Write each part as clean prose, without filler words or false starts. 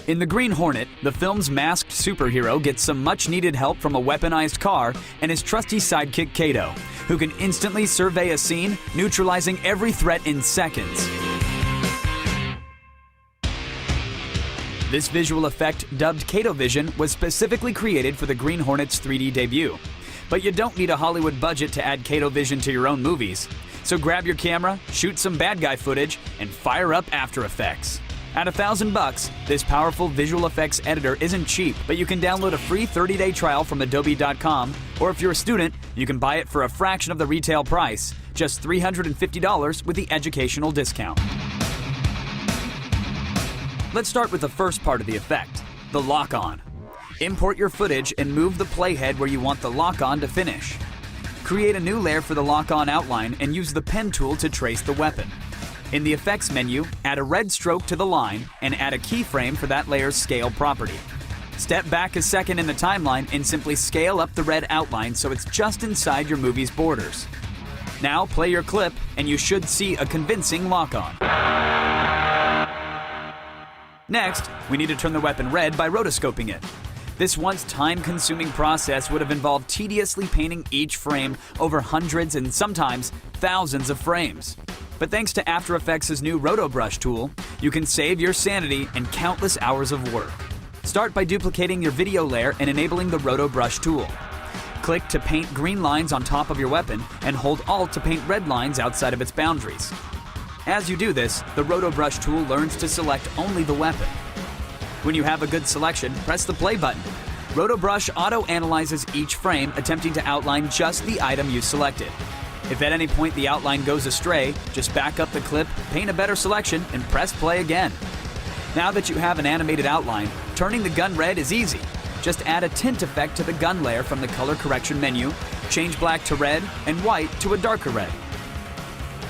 In The Green Hornet, the film's masked superhero gets some much-needed help from a weaponized car and his trusty sidekick Kato, who can instantly survey a scene, neutralizing every threat in seconds. This visual effect, dubbed Kato Vision, was specifically created for the Green Hornet's 3D debut. But you don't need a Hollywood budget to add Kato Vision to your own movies. So grab your camera, shoot some bad guy footage, and fire up After Effects. At $1,000, this powerful visual effects editor isn't cheap, but you can download a free 30-day trial from adobe.com, or if you're a student, you can buy it for a fraction of the retail price, just $350 with the educational discount. Let's start with the first part of the effect, the lock-on. Import your footage and move the playhead where you want the lock-on to finish. Create a new layer for the lock-on outline and use the pen tool to trace the weapon. In the effects menu, add a red stroke to the line and add a keyframe for that layer's scale property. Step back a second in the timeline and simply scale up the red outline so it's just inside your movie's borders. Now play your clip and you should see a convincing lock-on. Next, we need to turn the weapon red by rotoscoping it. This once time-consuming process would have involved tediously painting each frame over hundreds and sometimes thousands of frames. But thanks to After Effects' new Roto Brush tool, you can save your sanity and countless hours of work. Start by duplicating your video layer and enabling the Roto Brush tool. Click to paint green lines on top of your weapon and hold Alt to paint red lines outside of its boundaries. As you do this, the Roto Brush tool learns to select only the weapon. When you have a good selection, press the play button. Roto Brush auto-analyzes each frame, attempting to outline just the item you selected. If at any point the outline goes astray, just back up the clip, paint a better selection, and press play again. Now that you have an animated outline, turning the gun red is easy. Just add a tint effect to the gun layer from the color correction menu, change black to red and white to a darker red.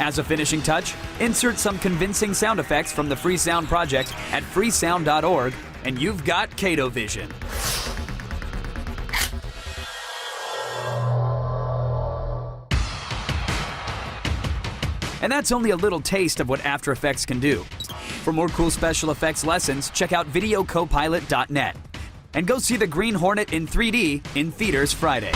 As a finishing touch, insert some convincing sound effects from the Free Sound Project at freesound.org, and you've got Kato Vision. And that's only a little taste of what After Effects can do. For more cool special effects lessons, check out videocopilot.net. And go see The Green Hornet in 3D in theaters Friday.